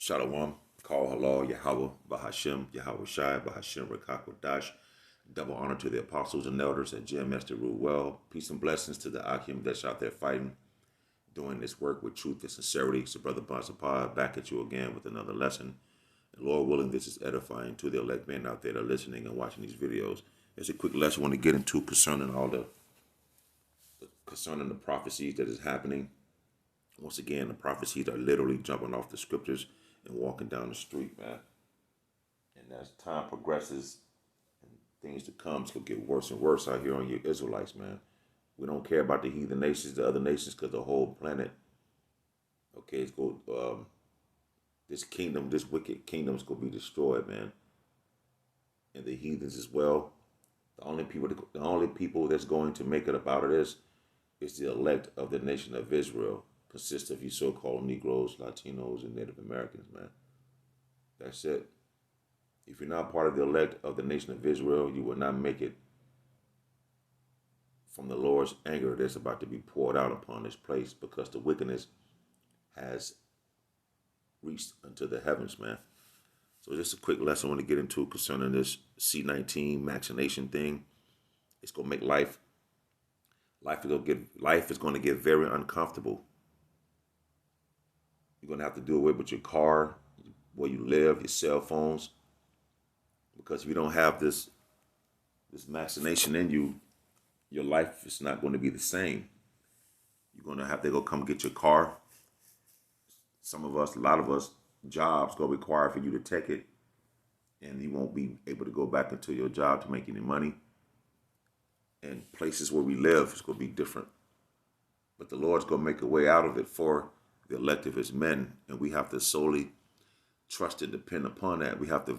Shalom, call halal, Yahweh, Bahashem, Yahweh Shai, Bahashem, Rekakwadash. Double honor to the apostles and elders that Jim Master rule well. Peace and blessings to the Akim that's out there fighting, doing this work with truth and sincerity. It's Brother Bonzapah back at you again with another lesson. And Lord willing, this is edifying to the elect men out there that are listening and watching these videos. There's a quick lesson I want to get into concerning the prophecies that is happening. Once again, the prophecies are literally jumping off the scriptures and walking down the street, man. And as time progresses and things to come, it's going to get worse and worse out here on you Israelites, man. We don't care about the heathen nations, the other nations, because the whole planet, okay, it's going this kingdom, this wicked kingdom is going to be destroyed, man. And the heathens as well. The only people that's going to make it about it is the elect of the nation of Israel. Consists of you so-called Negroes, Latinos, and Native Americans, man. That's it. If you're not part of the elect of the nation of Israel, you will not make it from the Lord's anger that's about to be poured out upon this place, because the wickedness has reached unto the heavens, man. So just a quick lesson I want to get into concerning this C-19 vaccination thing. It's going to make life is going to get very uncomfortable. You're going to have to do away with your car, where you live, your cell phones. Because if you don't have this vaccination in you, your life is not going to be the same. You're going to have to go come get your car. Some of us, a lot of us, jobs going to require for you to take it. And you won't be able to go back into your job to make any money. And places where we live is going to be different. But the Lord's going to make a way out of it for the elect of his men, and we have to solely trust and depend upon that. We have to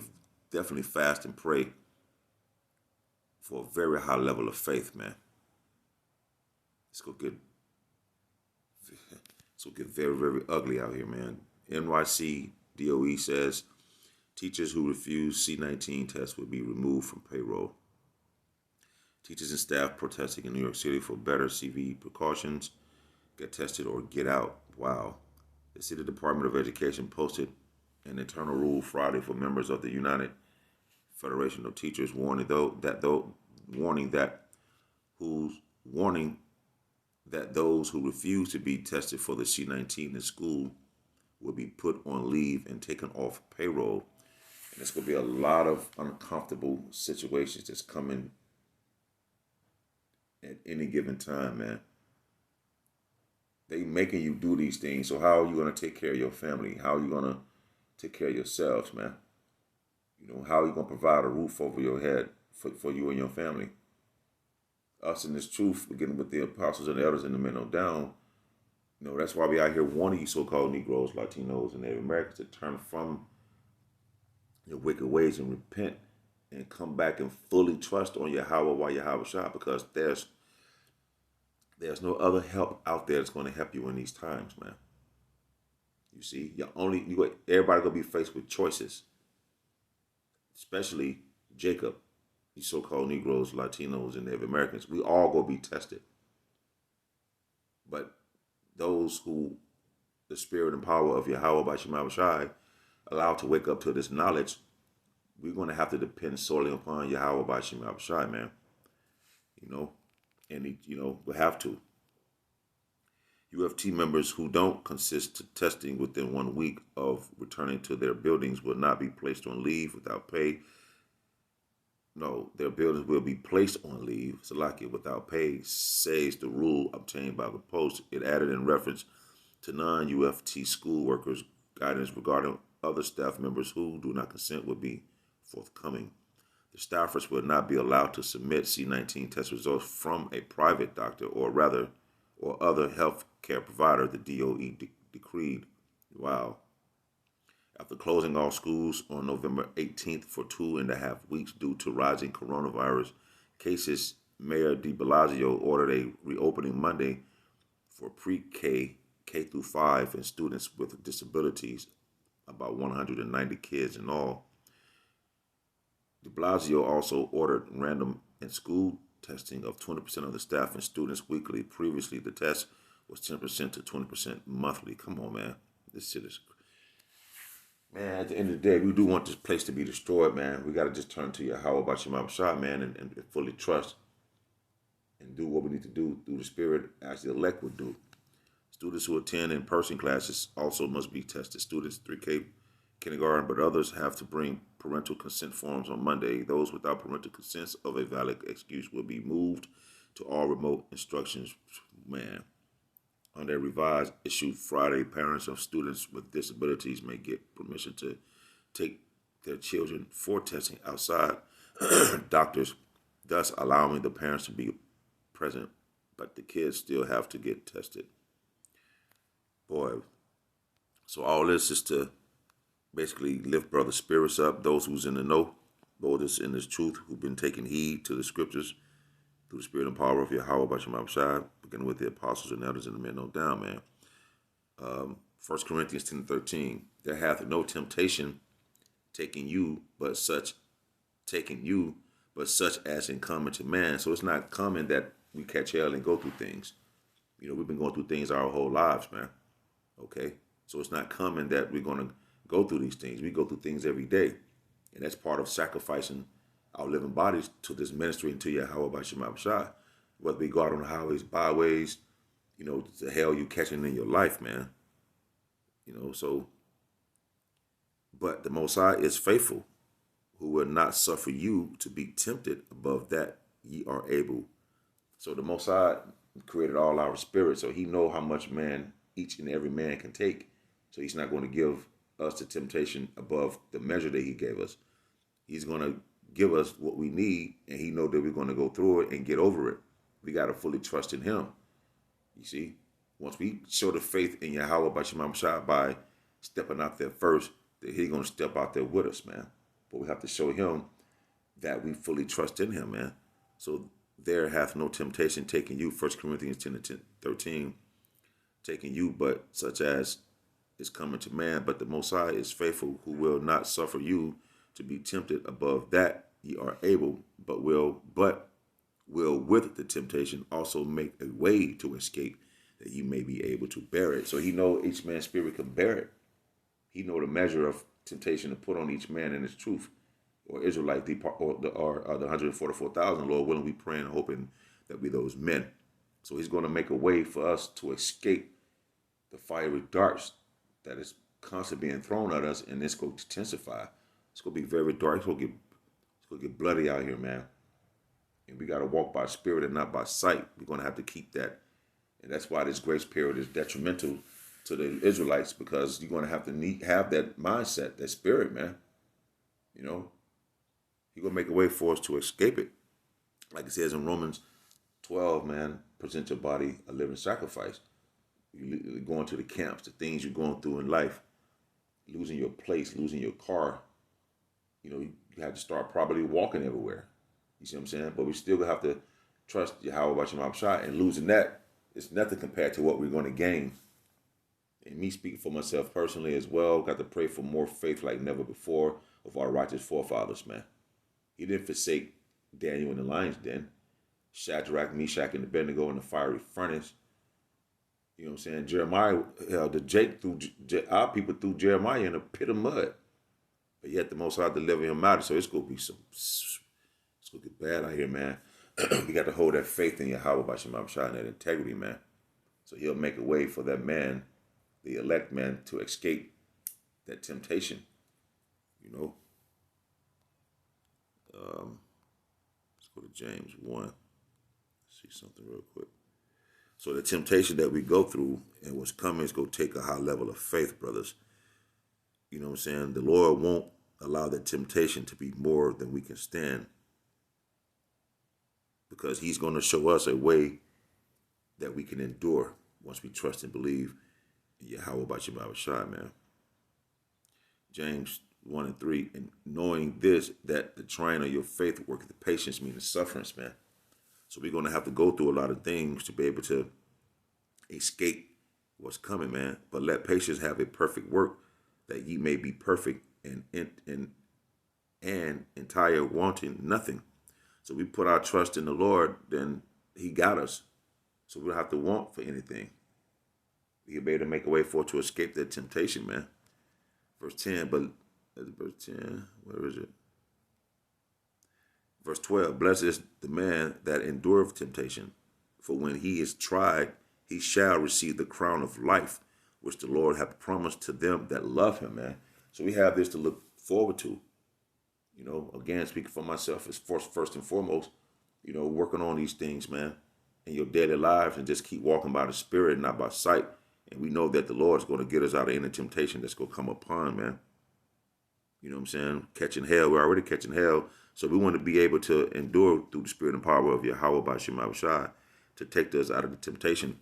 definitely fast and pray for a very high level of faith, man. It's gonna get very, very ugly out here, man. NYC DOE says teachers who refuse C-19 tests will be removed from payroll. Teachers and staff protesting in New York City for better CV precautions. Get tested or get out. Wow. The City Department of Education posted an internal rule Friday for members of the United Federation of Teachers, warning that those who refuse to be tested for the C-19 in school will be put on leave and taken off payroll. And there's going to be a lot of uncomfortable situations that's coming at any given time, man. They making you do these things, so how are you going to take care of your family? How are you going to take care of yourselves, man? You know, how are you going to provide a roof over your head for you and your family? Us in this truth, beginning with the apostles and the elders and the men on down, you know, that's why we out here warning you so-called Negroes, Latinos, and Native Americans to turn from your wicked ways and repent and come back and fully trust on Yahweh while Yahweh Shah, because there's no other help out there that's going to help you in these times, man. You see, everybody gonna be faced with choices, especially Jacob, these so-called Negroes, Latinos, and Native Americans. We all gonna be tested, but those who the spirit and power of Yahweh by Shema Shai allowed to wake up to this knowledge, we're gonna have to depend solely upon Yahweh by Shema Shai, man. You know, and we have to. UFT members who don't consist to testing within 1 week of returning to their buildings will not be placed on leave without pay. No, their buildings will be placed on leave, Salakia, without pay, says the rule obtained by the Post. It added in reference to non-UFT school workers guidance regarding other staff members who do not consent will be forthcoming. The staffers will not be allowed to submit C-19 test results from a private doctor or other health care provider, the DOE decreed. Wow. After closing all schools on November 18th for 2.5 weeks due to rising coronavirus cases, Mayor de Blasio ordered a reopening Monday for pre-K, K through 5, and students with disabilities, about 190 kids in all. De Blasio also ordered random and school testing of 20% of the staff and students weekly. Previously, the test was 10% to 20% monthly. Come on, man. This shit is... Man, at the end of the day, we do want this place to be destroyed, man. We got to just turn to Yahweh about Shema Shah, man, and fully trust and do what we need to do through the Spirit as the elect would do. Students who attend in-person classes also must be tested. Students 3K kindergarten, but others have to bring parental consent forms on Monday. Those without parental consent of a valid excuse will be moved to all remote instructions. Man, on their revised issue Friday, parents of students with disabilities may get permission to take their children for testing outside doctors, thus allowing the parents to be present, but the kids still have to get tested. Boy, so all this is to basically lift brother spirits up, those who's in the know, those in this truth, who've been taking heed to the scriptures through the spirit and power of Yahweh by Shema Shai, beginning with the apostles and elders and the men, no down, man. 1 Corinthians 10:13, there hath no temptation taking you, but such as in common to man. So it's not common that we catch hell and go through things. You know, we've been going through things our whole lives, man. Okay? So it's not common that we're going to go through these things. We go through things every day. And that's part of sacrificing our living bodies to this ministry and to Yahweh by Shema Shai. Whether we go out on the highways, byways, you know, the hell you catching in your life, man. You know, so, but the Most High is faithful, who will not suffer you to be tempted above that ye are able. So the Most High created all our spirits, so he know how much man, each and every man can take. So he's not going to give us the temptation above the measure that he gave us. He's going to give us what we need, and he know that we're going to go through it and get over it. We got to fully trust in him. You see, once we show the faith in Yahweh by Shema Shai by stepping out there first, that he's going to step out there with us, man. But we have to show him that we fully trust in him, man. So there hath no temptation taken you, 1 Corinthians 10:13, taking you, but such as is coming to man. But the Most High is faithful, who will not suffer you to be tempted above that ye are able, but will with the temptation also make a way to escape, that you may be able to bear it. So he know each man's spirit can bear it. He know the measure of temptation to put on each man in his truth, or Israelite, or the 144,000, Lord willing, we praying and hoping that we those men. So he's going to make a way for us to escape the fiery darts that is constantly being thrown at us, and it's going to intensify. It's going to be very dark. It's going to get bloody out here, man. And we got to walk by spirit and not by sight. We're going to have to keep that. And that's why this grace period is detrimental to the Israelites, because you're going to have to have that mindset, that spirit, man. You know, he's going to make a way for us to escape it. Like it says in Romans 12, man, present your body a living sacrifice. You're going to the camps, the things you're going through in life, losing your place, losing your car. You know, you have to start probably walking everywhere. You see what I'm saying? But we still have to trust Yahweh by Shema Shai, and losing that is nothing compared to what we're going to gain. And me speaking for myself personally as well, got to pray for more faith like never before of our righteous forefathers, man. He didn't forsake Daniel in the lion's den, Shadrach, Meshach, and Abednego in the fiery furnace. You know what I'm saying? Jeremiah, our people threw Jeremiah in a pit of mud. But yet the Most High deliver him out. So it's going to be it's going to get bad out here, man. We got to hold that faith in Yahweh by Shema Shai and that integrity, man. So he'll make a way for that man, the elect man, to escape that temptation. You know? Let's go to James 1. See something real quick. So the temptation that we go through and what's coming is going to take a high level of faith, brothers. You know what I'm saying? The Lord won't allow that temptation to be more than we can stand, because he's going to show us a way that we can endure once we trust and believe in Yahweh by Shema Shai, man. James 1:3, and knowing this, that the trying of your faith worketh the patience, meaning sufferance, man. So we're going to have to go through a lot of things to be able to escape what's coming, man. But let patience have a perfect work, that ye may be perfect and entire, wanting nothing. So we put our trust in the Lord, then he got us. So we don't have to want for anything. He'll be able to make a way for it to escape that temptation, man. Verse 10, but verse 10, where is it? Verse 12, blessed is the man that endureth temptation, for when he is tried, he shall receive the crown of life, which the Lord hath promised to them that love him, man. So we have this to look forward to. You know, again, speaking for myself, is first and foremost, you know, working on these things, man, in your daily lives, and just keep walking by the Spirit and not by sight. And we know that the Lord is going to get us out of any temptation that's going to come upon, man. You know what I'm saying? Catching hell. We're already catching hell. So we want to be able to endure through the spirit and power of Yahweh Bashim Abishai to take us out of the temptation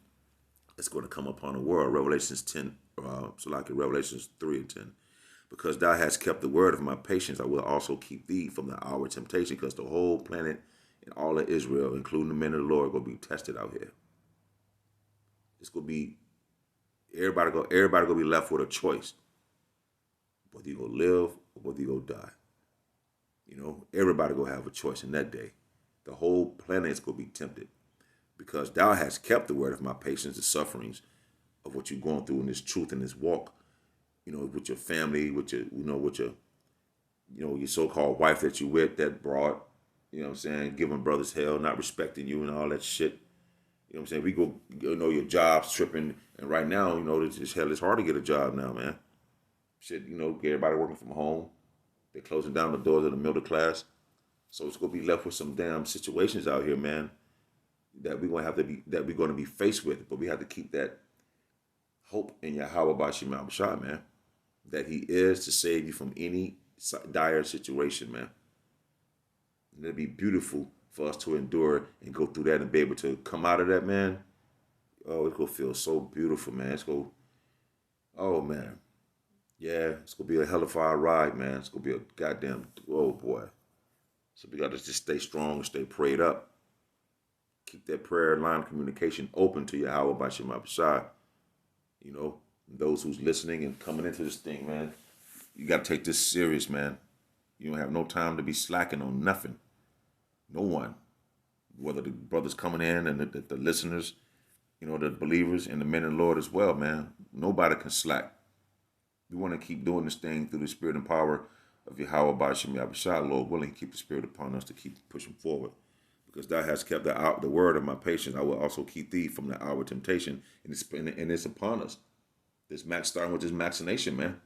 that's going to come upon the world. Revelations 10, Revelations 3 and 10. Because thou hast kept the word of my patience, I will also keep thee from the hour of temptation, because the whole planet and all of Israel, including the men of the Lord, are going to be tested out here. It's going to be, everybody going to be left with a choice. Whether you going to live or whether you going to die. You know, everybody going to have a choice in that day. The whole planet is going to be tempted. Because thou hast kept the word of my patience, the sufferings of what you're going through in this truth and this walk. You know, with your family, with your, your so-called wife that you with, that brought, you know what I'm saying, giving brothers hell, not respecting you and all that shit. You know what I'm saying? We go, your job's tripping. And right now, it's hell, it's hard to get a job now, man. Shit, everybody working from home. They're closing down the doors of the middle class. So it's going to be left with some damn situations out here, man, that we're going to be faced with. But we have to keep that hope in Yahweh Bashim Abishai, man, that he is to save you from any dire situation, man. And it'll be beautiful for us to endure and go through that and be able to come out of that, man. Oh, it's going to feel so beautiful, man. Oh, man. Yeah, it's going to be a hell of a ride, man. It's going to be a goddamn, oh, boy. So we got to just stay strong and stay prayed up. Keep that prayer line of communication open to Yahweh Bashim Abishai. Those who's listening and coming into this thing, man, you got to take this serious, man. You don't have no time to be slacking on nothing. No one. Whether the brothers coming in and the listeners, the believers and the men and Lord as well, man. Nobody can slack. We want to keep doing this thing through the spirit and power of Yahweh Bashim Abishai, Lord willing, keep the spirit upon us to keep pushing forward. Because thou hast kept the word of my patience, I will also keep thee from the hour of temptation, and it's upon us. This starting with this vaccination, man.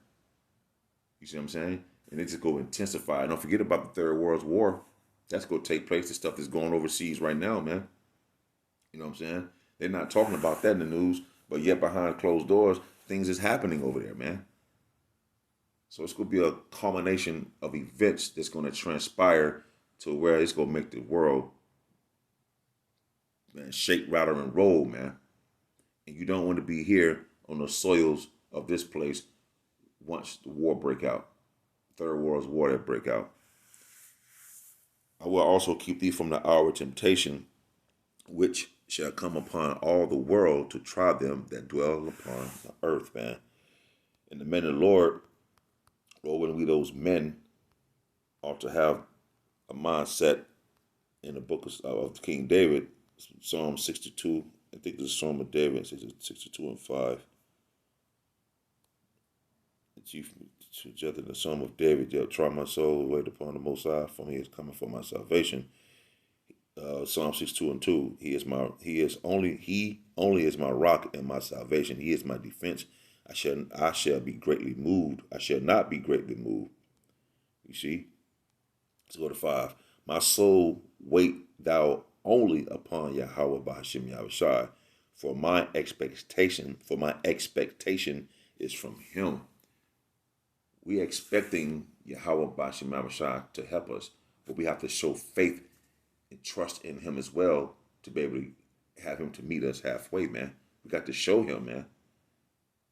You see what I'm saying? And it's just going to intensify. And don't forget about the Third World War. That's going to take place. The stuff that's going overseas right now, man. You know what I'm saying? They're not talking about that in the news, but yet behind closed doors, things is happening over there, man. So it's going to be a culmination of events that's going to transpire to where it's going to make the world, man, shake, rattle, and roll, man. And you don't want to be here on the soils of this place once the war break out. Third World War that break out. I will also keep thee from the hour of temptation, which shall come upon all the world to try them that dwell upon the earth, man. And the men of the Lord, when we those men ought to have a mindset in the book of King David, Psalm 62, I think it's a Psalm of David, 62 and 5. The chief suggested the Psalm of David, try my soul, wait upon the Most High, for he is coming for my salvation. Psalm 62 and 2, he only is my rock and my salvation. He is my defense. I shall be greatly moved. I shall not be greatly moved. You see? Let's go to 5. My soul, wait thou only upon Yahweh Bashim Yahushai, for my expectation is from him. We expecting Yahweh Bashim Yahushai to help us, but we have to show faith and trust in him as well to be able to have him to meet us halfway, man. We got to show him, man.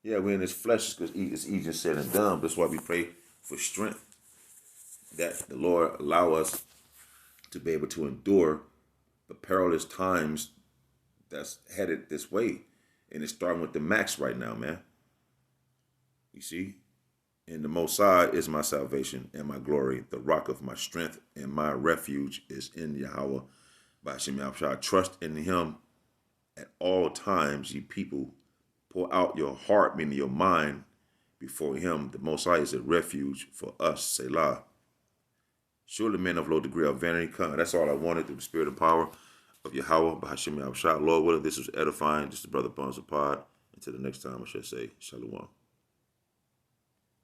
Yeah, we're in this flesh because it's easier said than done. That's why we pray for strength, that the Lord allow us to be able to endure the perilous times that's headed this way. And it's starting with the max right now, man. You see? And the Most High is my salvation and my glory, the rock of my strength, and my refuge is in Yahweh. Bashim Yahushua, trust in him at all times, ye people. Pour out your heart, meaning your mind, before him. The Most High is a refuge for us. Selah. Surely men of low degree of vanity come. That's all I wanted through the spirit and power of Yahweh, Bahashim Yahushua. Lord willing, this was edifying. Just the Brother Bonds of Pod. Until the next time, I should say, Shalom.